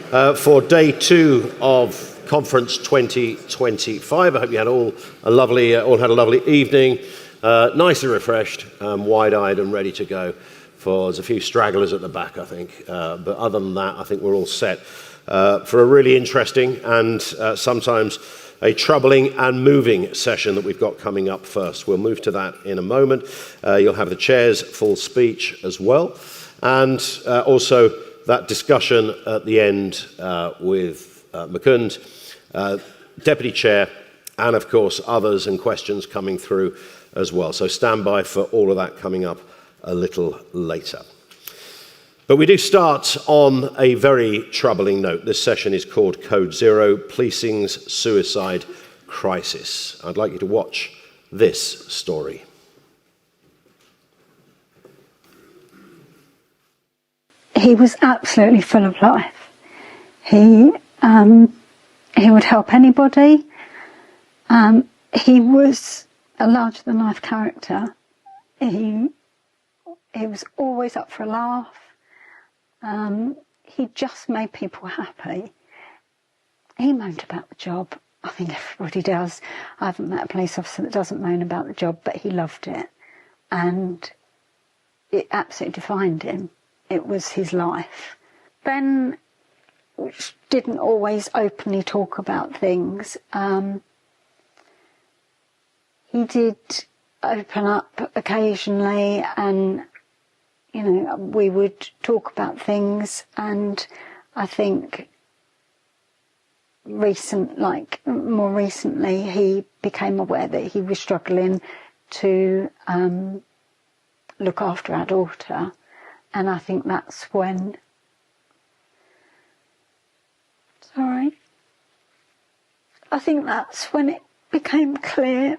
For day 2 of Conference 2025. I hope you had all had a lovely evening, nicely refreshed, wide-eyed and ready to go. There's a few stragglers at the back, I think, but other than that, I think we're all set for a really interesting and sometimes a troubling and moving session that we've got coming up first. We'll move to that in a moment. You'll have the chair's full speech as well, and also that discussion at the end with Mukund, Deputy Chair, and of course others and questions coming through as well. So stand by for all of that coming up a little later. But we do start on a very troubling note. This session is called Code Zero, Policing's Suicide Crisis. I'd like you to watch this story. He was absolutely full of life. He would help anybody. He was a larger-than-life character. He was always up for a laugh. He just made people happy. He moaned about the job. I think everybody does. I haven't met a police officer that doesn't moan about the job, but he loved it. And it absolutely defined him. It was his life. Ben didn't always openly talk about things. He did open up occasionally, and we would talk about things. And I think more recently, he became aware that he was struggling to look after our daughter. And I think that's when, it became clear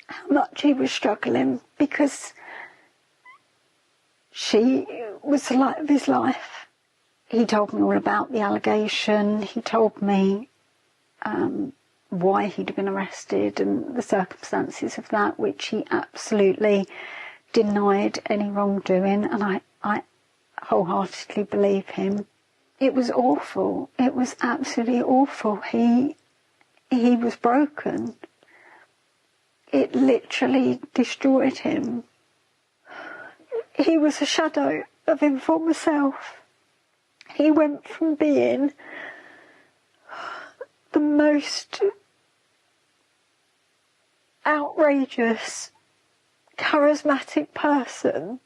how much he was struggling, because she was the light of his life. He told me all about the allegation. He told me why he'd been arrested and the circumstances of that, which he absolutely denied any wrongdoing, and I wholeheartedly believe him. It was awful. It was absolutely awful. He was broken. It literally destroyed him. He was a shadow of him former self. He went from being the most outrageous, charismatic person.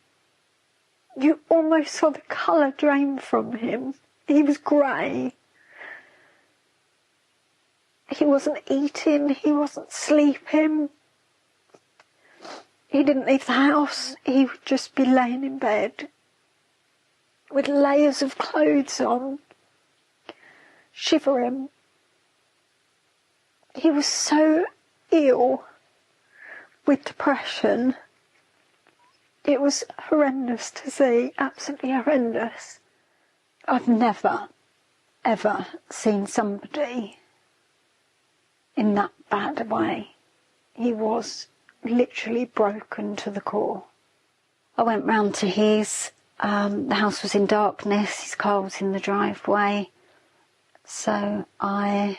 You almost saw the colour drain from him. He was grey. He wasn't eating, he wasn't sleeping. He didn't leave the house. He would just be laying in bed with layers of clothes on, shivering. He was so ill with depression. It was horrendous to see, absolutely horrendous. I've never, ever seen somebody in that bad a way. He was literally broken to the core. I went round to his, the house was in darkness, his car was in the driveway, so I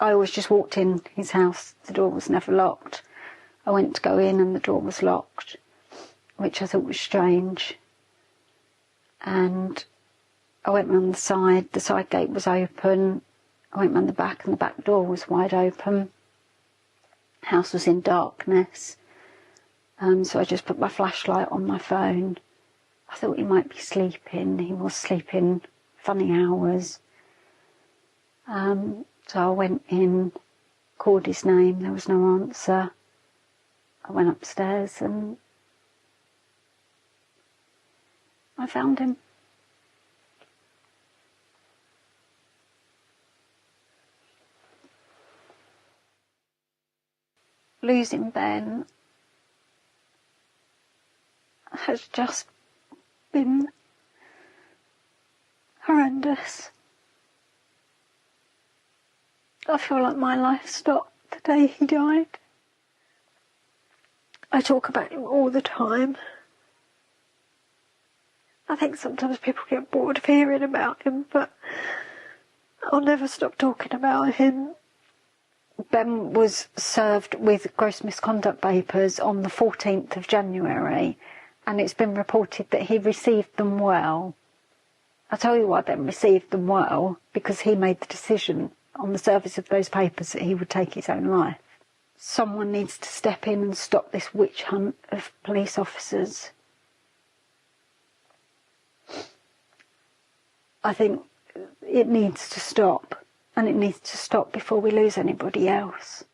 always just walked in his house. The door was never locked. I went to go in and the door was locked, which I thought was strange. And I went round the side gate was open. I went round the back and the back door was wide open. House was in darkness. So I just put my flashlight on my phone. I thought he might be sleeping. He was sleeping funny hours. So I went in, called his name, there was no answer. I went upstairs and I found him. Losing Ben has just been horrendous. I feel like my life stopped the day he died. I talk about him all the time. I think sometimes people get bored of hearing about him, but I'll never stop talking about him. Ben was served with gross misconduct papers on the 14th of January, and it's been reported that he received them well. I'll tell you why Ben received them well, because he made the decision on the service of those papers that he would take his own life. Someone needs to step in and stop this witch hunt of police officers. I think it needs to stop, and it needs to stop before we lose anybody else.